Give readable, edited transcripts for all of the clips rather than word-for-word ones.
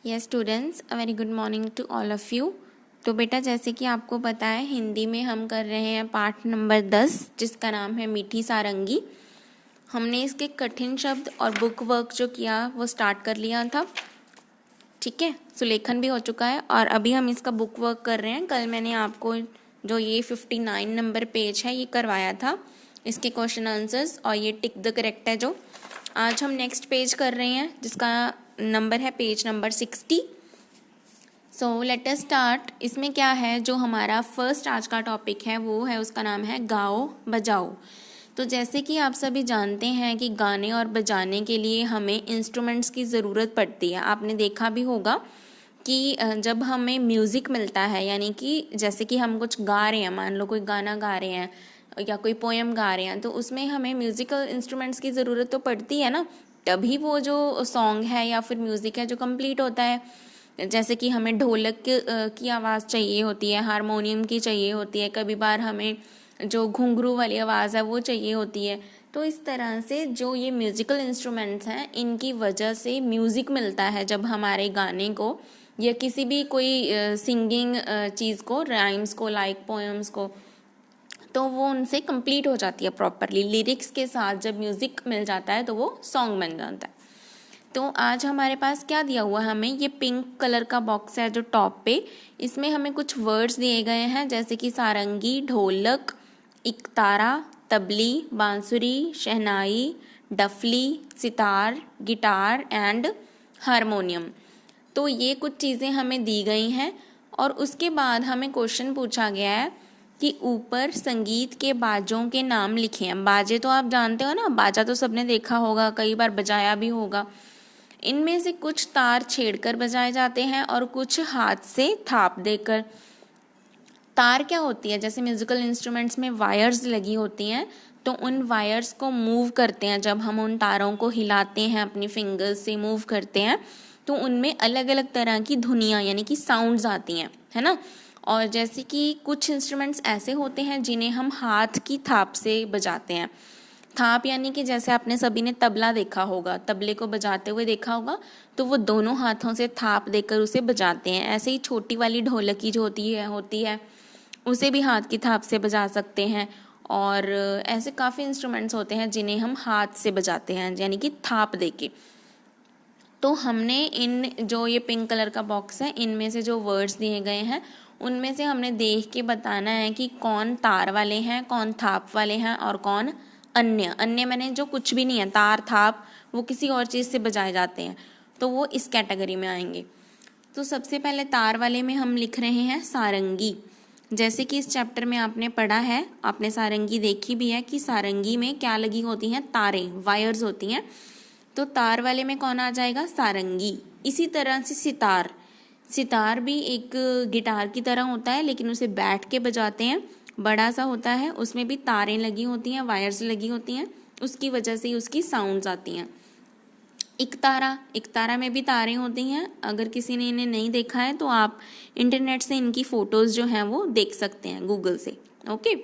Yes students, a very good morning to all of you. तो बेटा, जैसे कि आपको पता है, हिंदी में हम कर रहे हैं पाठ नंबर 10, जिसका नाम है मीठी सारंगी। हमने इसके कठिन शब्द और बुक वर्क जो किया वो स्टार्ट कर लिया था, ठीक है। सुलेखन भी हो चुका है और अभी हम इसका बुक वर्क कर रहे हैं। कल मैंने आपको जो ये 59 नंबर पेज है ये करवाया था, इसके क्वेश्चन आंसर्स, और ये टिक द करेक्ट है। जो आज हम नेक्स्ट पेज कर रहे हैं जिसका नंबर है पेज नंबर 60। सो लेट अस स्टार्ट। इसमें क्या है, जो हमारा फर्स्ट आज का टॉपिक है वो है, उसका नाम है गाओ बजाओ। तो जैसे कि आप सभी जानते हैं कि गाने और बजाने के लिए हमें इंस्ट्रूमेंट्स की ज़रूरत पड़ती है। आपने देखा भी होगा कि जब हमें म्यूज़िक मिलता है, यानी कि जैसे कि हम कुछ गा रहे हैं, मान लो कोई गाना गा रहे हैं या कोई पोएम गा रहे हैं, तो उसमें हमें म्यूज़िकल इंस्ट्रूमेंट्स की ज़रूरत तो पड़ती है ना, तभी वो जो सॉन्ग है या फिर म्यूज़िक है जो कंप्लीट होता है। जैसे कि हमें ढोलक की आवाज़ चाहिए होती है, हारमोनियम की चाहिए होती है, कभी बार हमें जो घुंघरू वाली आवाज़ है वो चाहिए होती है। तो इस तरह से जो ये म्यूज़िकल इंस्ट्रूमेंट्स हैं, इनकी वजह से म्यूज़िक मिलता है जब हमारे गाने को या किसी भी कोई सिंगिंग चीज़ को, राइम्स को, लाइक पोएम्स को, तो वो उनसे कंप्लीट हो जाती है प्रॉपरली। लिरिक्स के साथ जब म्यूज़िक मिल जाता है तो वो सॉन्ग बन जाता है। तो आज हमारे पास क्या दिया हुआ है, हमें ये पिंक कलर का बॉक्स है जो टॉप पे, इसमें हमें कुछ वर्ड्स दिए गए हैं, जैसे कि सारंगी, ढोलक, इकतारा, तबली, बांसुरी, शहनाई, डफली, सितार, गिटार एंड हारमोनियम। तो ये कुछ चीज़ें हमें दी गई हैं और उसके बाद हमें क्वेश्चन पूछा गया है कि ऊपर संगीत के बाजों के नाम लिखे हैं। बाजे तो आप जानते हो ना, बाजा तो सबने देखा होगा, कई बार बजाया भी होगा। इनमें से कुछ तार छेड़कर बजाए जाते हैं और कुछ हाथ से थाप देकर। तार क्या होती है, जैसे म्यूजिकल इंस्ट्रूमेंट्स में वायर्स लगी होती हैं, तो उन वायर्स को मूव करते हैं। जब हम उन तारों को हिलाते हैं, अपनी फिंगर्स से मूव करते हैं, तो उनमें अलग अलग तरह की धुनियाँ यानी कि साउंड्स आती हैं, है ना। और जैसे कि कुछ इंस्ट्रूमेंट्स ऐसे होते हैं जिन्हें हम हाथ की थाप से बजाते हैं। थाप यानी कि जैसे आपने सभी ने तबला देखा होगा, तबले को बजाते हुए देखा होगा, तो वो दोनों हाथों से थाप देकर उसे बजाते हैं। ऐसे ही छोटी वाली ढोलकी जो होती है उसे भी हाथ की थाप से बजा सकते हैं। और ऐसे काफ़ी इंस्ट्रूमेंट्स होते हैं जिन्हें हम हाथ से बजाते हैं, यानी कि थाप देके। तो हमने इन जो ये पिंक कलर का बॉक्स है, इनमें से जो वर्ड्स दिए गए हैं उनमें से हमने देख के बताना है कि कौन तार वाले हैं, कौन थाप वाले हैं और कौन अन्य। अन्य मैंने जो कुछ भी नहीं है, तार थाप वो किसी और चीज़ से बजाए जाते हैं, तो वो इस कैटेगरी में आएंगे। तो सबसे पहले तार वाले में हम लिख रहे हैं सारंगी। जैसे कि इस चैप्टर में आपने पढ़ा है, आपने सारंगी देखी भी है कि सारंगी में क्या लगी होती हैं, तारें, वायर्स होती हैं। तो तार वाले में कौन आ जाएगा, सारंगी। इसी तरह से सितार, सितार भी एक गिटार की तरह होता है, लेकिन उसे बैठ के बजाते हैं, बड़ा सा होता है, उसमें भी तारें लगी होती हैं, वायर्स लगी होती हैं, उसकी वजह से ही उसकी साउंड्स आती हैं। इकतारा, इकतारा में भी तारें होती हैं। अगर किसी ने इन्हें नहीं देखा है तो आप इंटरनेट से इनकी फ़ोटोज़ जो हैं वो देख सकते हैं, गूगल से, ओके।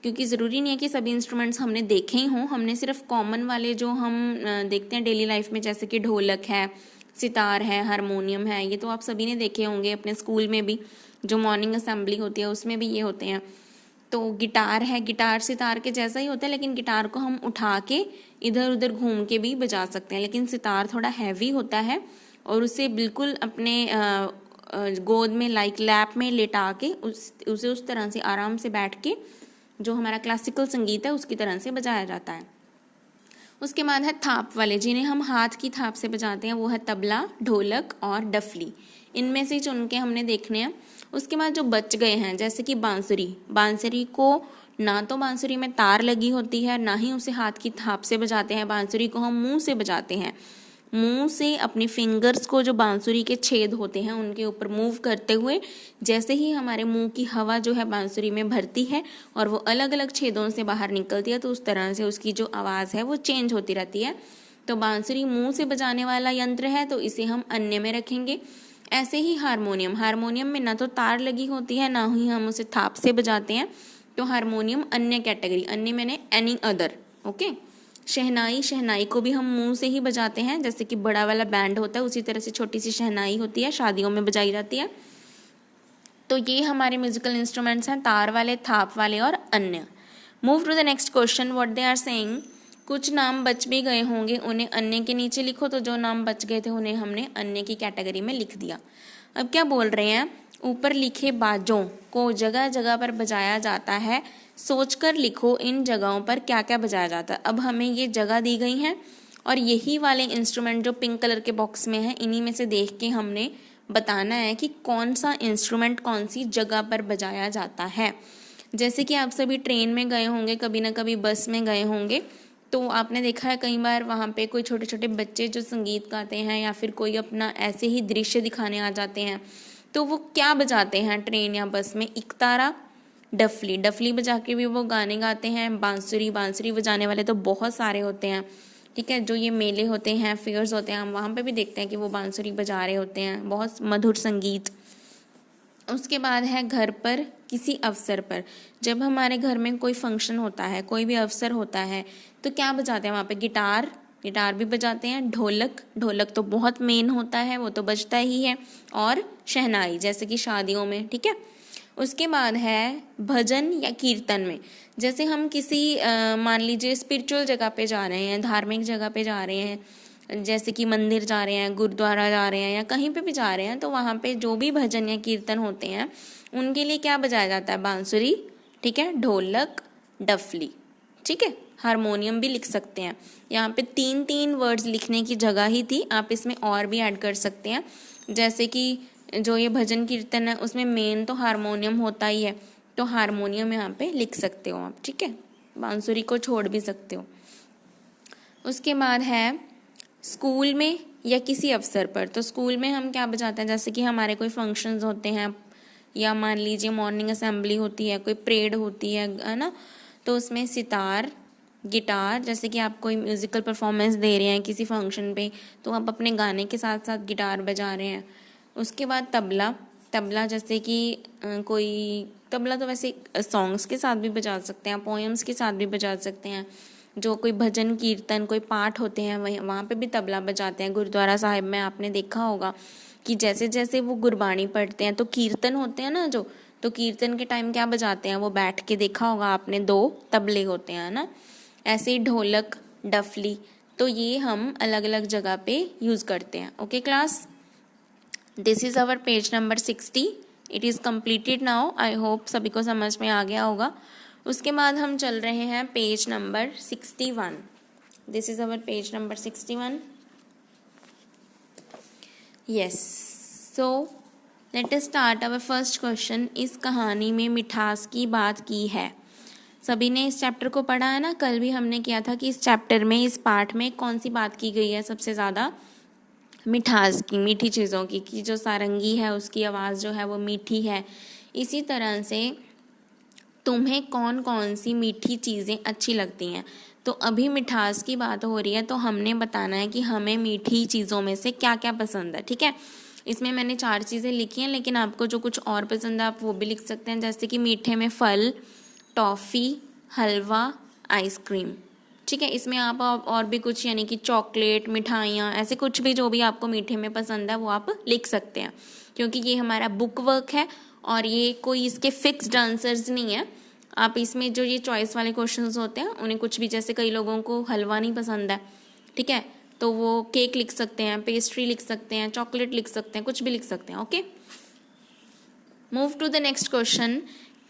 क्योंकि ज़रूरी नहीं है कि सभी इंस्ट्रूमेंट्स हमने देखे ही हों, हमने सिर्फ कॉमन वाले जो हम देखते हैं डेली लाइफ में, जैसे कि ढोलक है, सितार है, हारमोनियम है, ये तो आप सभी ने देखे होंगे अपने स्कूल में भी, जो मॉर्निंग असेंबली होती है उसमें भी ये होते हैं। तो गिटार है, गिटार सितार के जैसा ही होता है, लेकिन गिटार को हम उठा के इधर उधर घूम के भी बजा सकते हैं, लेकिन सितार थोड़ा हैवी होता है और उसे बिल्कुल अपने गोद में, लाइक लैप में लेटा के उसे उस तरह से आराम से बैठ के, जो हमारा क्लासिकल संगीत है उसकी तरह से बजाया जाता है। उसके बाद है थाप वाले, जिन्हें हम हाथ की थाप से बजाते हैं, वो है तबला, ढोलक और डफली। इनमें से चुन के हमने देखने हैं। उसके बाद जो बच गए हैं, जैसे कि बांसुरी, बांसुरी को ना तो बांसुरी में तार लगी होती है, ना ही उसे हाथ की थाप से बजाते हैं। बांसुरी को हम मुंह से बजाते हैं, मुंह से अपनी फिंगर्स को, जो बांसुरी के छेद होते हैं उनके ऊपर मूव करते हुए, जैसे ही हमारे मुंह की हवा जो है बांसुरी में भरती है और वो अलग अलग छेदों से बाहर निकलती है, तो उस तरह से उसकी जो आवाज़ है वो चेंज होती रहती है। तो बांसुरी मुंह से बजाने वाला यंत्र है, तो इसे हम अन्य में रखेंगे। ऐसे ही हारमोनियम, हारमोनियम में ना तो तार लगी होती है, ना ही हम उसे थाप से बजाते हैं, तो हारमोनियम अन्य कैटेगरी, अन्य मैंने एनी अदर, ओके। शहनाई, शहनाई को भी हम मुंह से ही बजाते हैं, जैसे कि बड़ा वाला बैंड होता है उसी तरह से छोटी सी शहनाई होती है, शादियों में बजाई जाती है। तो ये हमारे म्यूजिकल इंस्ट्रूमेंट्स हैं, तार वाले, थाप वाले और अन्य। Move to the next question, what they are saying. कुछ नाम बच भी गए होंगे, उन्हें अन्य के नीचे लिखो। तो जो नाम बच गए थे उन्हें हमने अन्य की कैटेगरी में लिख दिया। अब क्या बोल रहे हैं, ऊपर लिखे बाजों को जगह जगह पर बजाया जाता है, सोचकर लिखो इन जगहों पर क्या क्या बजाया जाता है। अब हमें ये जगह दी गई हैं और यही वाले इंस्ट्रूमेंट जो पिंक कलर के बॉक्स में है, इन्हीं में से देख के हमने बताना है कि कौन सा इंस्ट्रूमेंट कौन सी जगह पर बजाया जाता है। जैसे कि आप सभी ट्रेन में गए होंगे, कभी ना कभी बस में गए होंगे, तो आपने देखा है कई बार वहाँ पे कोई छोटे छोटे बच्चे जो संगीत गाते हैं या फिर कोई अपना ऐसे ही दृश्य दिखाने आ जाते हैं, तो वो क्या बजाते हैं ट्रेन या बस में, इकतारा, डफली, डफली बजा के भी वो गाने गाते हैं, बांसुरी, बांसुरी बजाने वाले तो बहुत सारे होते हैं। ठीक है, जो ये मेले होते हैं, फेयर्स होते हैं, हम वहाँ पे भी देखते हैं कि वो बांसुरी बजा रहे होते हैं, बहुत मधुर संगीत। उसके बाद है घर पर, किसी अवसर पर, जब हमारे घर में कोई फंक्शन होता है, कोई भी अवसर होता है, तो क्या बजाते हैं वहाँ पे, गिटार, गिटार भी बजाते हैं, ढोलक, ढोलक तो बहुत मेन होता है, वो तो बजता ही है, और शहनाई जैसे कि शादियों में। ठीक है, उसके बाद है भजन या कीर्तन में, जैसे हम किसी मान लीजिए स्पिरिचुअल जगह पे जा रहे हैं, धार्मिक जगह पे जा रहे हैं, जैसे कि मंदिर जा रहे हैं, गुरुद्वारा जा रहे हैं या कहीं पे भी जा रहे हैं, तो वहाँ पे जो भी भजन या कीर्तन होते हैं उनके लिए क्या बजाया जाता है, बांसुरी, ठीक है, ढोलक, डफली, ठीक है, हारमोनियम भी लिख सकते हैं। यहाँ पे 3 वर्ड्स लिखने की जगह ही थी, आप इसमें और भी ऐड कर सकते हैं। जैसे कि जो ये भजन कीर्तन है उसमें मेन तो हारमोनियम होता ही है, तो हारमोनियम यहाँ पे लिख सकते हो आप। ठीक है, बांसुरी को छोड़ भी सकते हो। उसके बाद है स्कूल में या किसी अवसर पर, तो स्कूल में हम क्या बजाते हैं, जैसे कि हमारे कोई फंक्शंस होते हैं या मान लीजिए मॉर्निंग असेंबली होती है, कोई परेड होती है ना, तो उसमें सितार, गिटार, जैसे कि आप कोई म्यूजिकल परफॉर्मेंस दे रहे हैं किसी फंक्शन पे, तो आप अपने गाने के साथ साथ गिटार बजा रहे हैं। उसके बाद तबला, तबला जैसे कि कोई तबला तो वैसे सॉन्ग्स के साथ भी बजा सकते हैं, पोएम्स के साथ भी बजा सकते हैं, जो कोई भजन कीर्तन कोई पाठ होते हैं वहाँ पे भी तबला बजाते हैं। गुरुद्वारा साहिब में आपने देखा होगा कि जैसे जैसे वो गुरबाणी पढ़ते हैं तो कीर्तन होते हैं ना जो, तो कीर्तन के टाइम क्या बजाते हैं वो बैठ के देखा होगा आपने, 2 तबले होते हैं ना। ऐसे ही ढोलक, डफली, तो ये हम अलग अलग जगह पे यूज़ करते हैं। Okay class, this is our page number 60, it is completed now. I hope सभी को समझ में आ गया होगा। उसके बाद हम चल रहे हैं page number 61। This is our page number 61। Yes, so let us start our first question. इस कहानी में मिठास की बात की है। सभी ने इस चैप्टर को पढ़ा है ना, कल भी हमने किया था कि इस चैप्टर में, इस पार्ट में कौन सी बात की गई है सबसे ज़्यादा, मिठास की, मीठी चीज़ों की, कि जो सारंगी है उसकी आवाज़ जो है वो मीठी है। इसी तरह से तुम्हें कौन कौन सी मीठी चीज़ें अच्छी लगती हैं। तो अभी मिठास की बात हो रही है, तो हमने बताना है कि हमें मीठी चीज़ों में से क्या क्या पसंद है। ठीक है, इसमें मैंने 4 चीज़ें लिखी हैं, लेकिन आपको जो कुछ और पसंद है आप वो भी लिख सकते हैं। जैसे कि मीठे में फल, टॉफ़ी, हलवा, आइसक्रीम। ठीक है, इसमें आप और भी कुछ, यानी कि चॉकलेट, मिठाइयाँ, ऐसे कुछ भी जो भी आपको मीठे में पसंद है वो आप लिख सकते हैं, क्योंकि ये हमारा बुक वर्क है और ये कोई इसके फिक्स्ड आंसर्स नहीं है। आप इसमें जो ये चॉइस वाले क्वेश्चंस होते हैं उन्हें कुछ भी, जैसे कई लोगों को हलवा नहीं पसंद है, ठीक है, तो वो केक लिख सकते हैं, पेस्ट्री लिख सकते हैं, चॉकलेट लिख सकते हैं, कुछ भी लिख सकते हैं। Okay, move to the next question.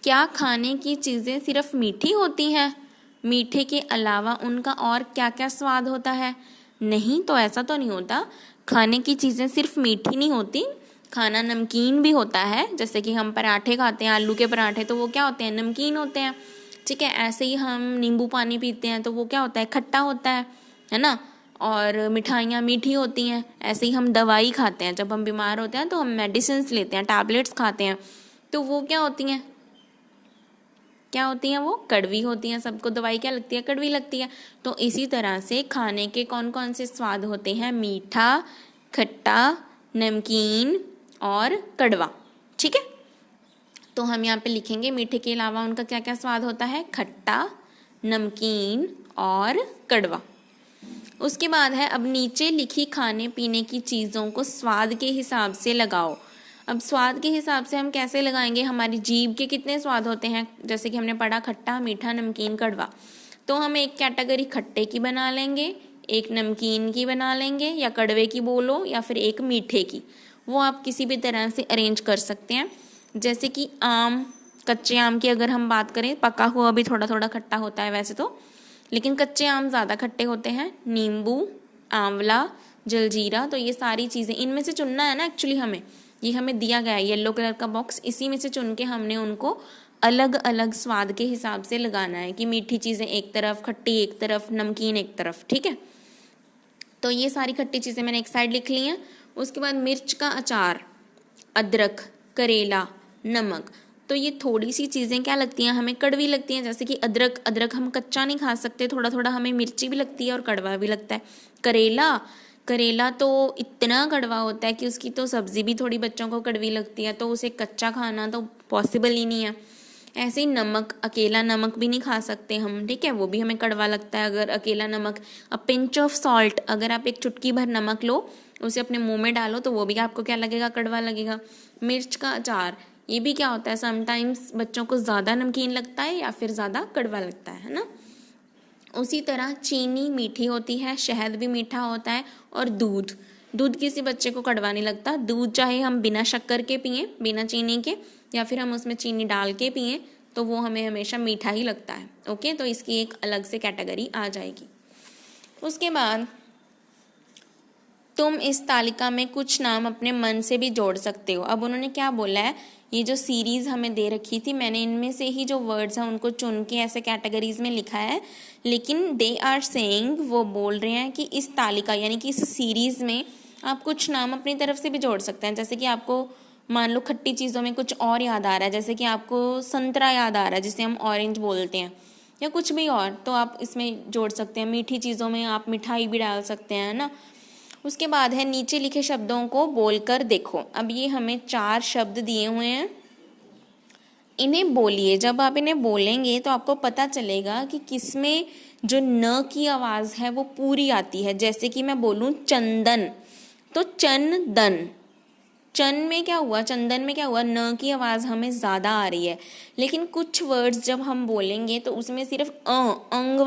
क्या खाने की चीज़ें सिर्फ मीठी होती हैं? मीठे के अलावा उनका और क्या क्या स्वाद होता है? नहीं, तो ऐसा तो नहीं होता। खाने की चीज़ें सिर्फ मीठी नहीं होती, खाना नमकीन भी होता है। जैसे कि हम पराठे खाते हैं, आलू के पराठे, तो वो क्या होते हैं, नमकीन होते हैं। ठीक है, ऐसे ही हम नींबू पानी पीते हैं तो वो क्या होता है, खट्टा होता है ना। और मिठाइयाँ मीठी होती हैं। ऐसे ही हम दवाई खाते हैं, जब हम बीमार होते हैं तो हम मेडिसिन्स लेते हैं, टैबलेट्स खाते हैं, तो वो क्या होती हैं, क्या होती हैं, वो कड़वी होती हैं। सबको दवाई क्या लगती है, कड़वी लगती है। तो इसी तरह से खाने के कौन कौन से स्वाद होते हैं, मीठा, खट्टा, नमकीन और कड़वा। ठीक है, तो हम यहाँ पे लिखेंगे मीठे के अलावा उनका क्या क्या स्वाद होता है, खट्टा, नमकीन और कड़वा। उसके बाद है अब नीचे लिखी खाने पीने की चीज़ों को स्वाद के हिसाब से लगाओ। अब स्वाद के हिसाब से हम कैसे लगाएंगे, हमारी जीभ के कितने स्वाद होते हैं, जैसे कि हमने पढ़ा खट्टा, मीठा, नमकीन, कड़वा। तो हम एक कैटेगरी खट्टे की बना लेंगे, एक नमकीन की बना लेंगे, या कड़वे की बोलो, या फिर एक मीठे की। वो आप किसी भी तरह से अरेंज कर सकते हैं। जैसे कि आम, कच्चे आम की अगर हम बात करें, पका हुआ भी थोड़ा थोड़ा खट्टा होता है वैसे तो, लेकिन कच्चे आम ज़्यादा खट्टे होते हैं। नींबू, आंवला, जलजीरा, तो ये सारी चीज़ें इनमें से चुनना है ना एक्चुअली हमें। ये हमें दिया गया है येलो कलर का बॉक्स, इसी में से चुन के हमने उनको अलग अलग स्वाद के हिसाब से लगाना है कि मीठी चीज़ें एक तरफ, खट्टी एक तरफ, नमकीन एक तरफ, ठीक है। तो ये सारी खट्टी चीज़ें मैंने एक साइड लिख ली हैं। उसके बाद मिर्च का अचार, अदरक, करेला, नमक, तो ये थोड़ी सी चीज़ें क्या लगती हैं हमें, कड़वी लगती हैं। जैसे कि अदरक हम कच्चा नहीं खा सकते, थोड़ा थोड़ा हमें मिर्ची भी लगती है और कड़वा भी लगता है। करेला तो इतना कड़वा होता है कि उसकी तो सब्ज़ी भी थोड़ी बच्चों को कड़वी लगती है, तो उसे कच्चा खाना तो पॉसिबल ही नहीं है। ऐसे ही नमक, अकेला नमक भी नहीं खा सकते हम, ठीक है, वो भी हमें कड़वा लगता है अगर अकेला नमक। अ पिंच ऑफ सॉल्ट, अगर आप एक चुटकी भर नमक लो, उसे अपने मुंह में डालो, तो वो भी आपको क्या लगेगा, कड़वा लगेगा। मिर्च का अचार, ये भी क्या होता है, समटाइम्स बच्चों को ज़्यादा नमकीन लगता है या फिर ज़्यादा कड़वा लगता है ना। उसी तरह चीनी मीठी होती है, शहद भी मीठा होता है, और दूध किसी बच्चे को कड़वा नहीं लगता। दूध चाहे हम बिना शक्कर के पिएं, बिना चीनी के, या फिर हम उसमें चीनी डाल के पिएं, तो वो हमें हमेशा मीठा ही लगता है। ओके, तो इसकी एक अलग से कैटेगरी आ जाएगी। उसके बाद तुम इस तालिका में कुछ नाम अपने मन से भी जोड़ सकते हो। अब उन्होंने क्या बोला है, ये जो सीरीज़ हमें दे रखी थी, मैंने इनमें से ही जो वर्ड्स हैं उनको चुन के ऐसे कैटेगरीज में लिखा है, लेकिन दे आर सेइंग, वो बोल रहे हैं कि इस तालिका यानी कि इस सीरीज़ में आप कुछ नाम अपनी तरफ से भी जोड़ सकते हैं। जैसे कि आपको मान लो खट्टी चीज़ों में कुछ और याद आ रहा है, जैसे कि आपको संतरा याद आ रहा है जिसे हम ऑरेंज बोलते हैं, या कुछ भी और, तो आप इसमें जोड़ सकते हैं। मीठी चीज़ों में आप मिठाई भी डाल सकते हैं ना। उसके बाद है नीचे लिखे शब्दों को बोलकर देखो। अब ये हमें 4 शब्द दिए हुए हैं, इन्हें बोलिए। जब आप इन्हें बोलेंगे तो आपको पता चलेगा कि किसमें जो न की आवाज़ है वो पूरी आती है। जैसे कि मैं बोलूँ चंदन, तो चंदन, चन में क्या हुआ, चंदन में क्या हुआ, न की आवाज़ हमें ज़्यादा आ रही है। लेकिन कुछ वर्ड्स जब हम बोलेंगे तो उसमें सिर्फ अंग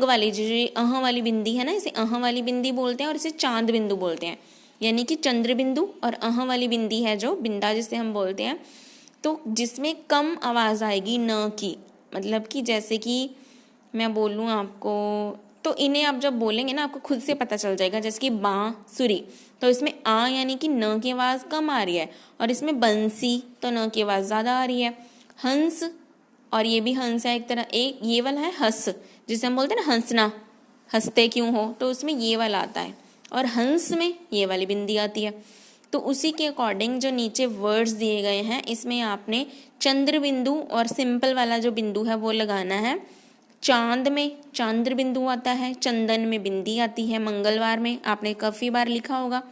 वाली जो अह वाली बिंदी है ना, इसे अह वाली बिंदी बोलते हैं और इसे चांद बिंदु बोलते हैं। यानी कि चंद्र बिंदु और अह वाली बिंदी है जो बिंदा जिसे हम बोलते हैं, तो जिसमें कम आवाज़ आएगी न की। मतलब कि जैसे कि मैं बोलूँ आपको, तो इन्हें आप जब बोलेंगे ना आपको खुद से पता चल जाएगा। जैसे कि बांसुरी, तो इसमें आ यानी कि न की आवाज़ कम आ रही है, और इसमें बंसी तो न की आवाज़ ज़्यादा आ रही है। हंस, और ये भी हंस है एक तरह, एक ये वाला है हंस, जिसे हम बोलते हैं ना हंसना, हंसते क्यों हो, तो उसमें ये वाला आता है, और हंस में ये वाली बिंदी आती है। तो उसी के अकॉर्डिंग जो नीचे वर्ड्स दिए गए हैं, इसमें आपने चंद्र बिंदु और सिंपल वाला जो बिंदु है वो लगाना है। चांद में चंद्र बिंदु आता है, चंदन में बिंदी आती है, मंगलवार में आपने काफ़ी बार लिखा होगा,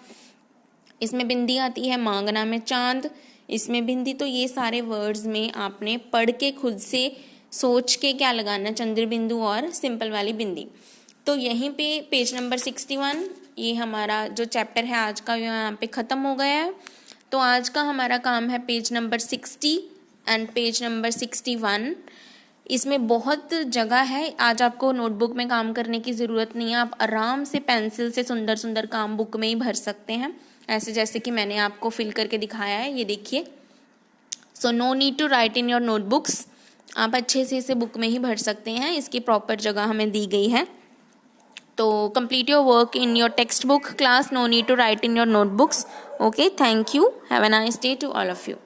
इसमें बिंदी आती है, मांगना में चांद, इसमें बिंदी। तो ये सारे वर्ड्स में आपने पढ़ के खुद से सोच के क्या लगाना, चंद्र बिंदु और सिंपल वाली बिंदी। तो यहीं पे पेज नंबर 61 ये हमारा जो चैप्टर है आज का यहाँ पे ख़त्म हो गया है। तो आज का हमारा काम है page number 60 and page number 61। इसमें बहुत जगह है, आज आपको नोटबुक में काम करने की ज़रूरत नहीं है, आप आराम से पेंसिल से सुंदर सुंदर काम बुक में ही भर सकते हैं, ऐसे जैसे कि मैंने आपको फिल करके दिखाया है, ये देखिए। So no need to write in your notebooks, आप अच्छे से इसे बुक में ही भर सकते हैं, इसकी प्रॉपर जगह हमें दी गई है। तो complete your work in your text book class, no need to write in your notebooks. Okay, thank you, have a nice day to all of you.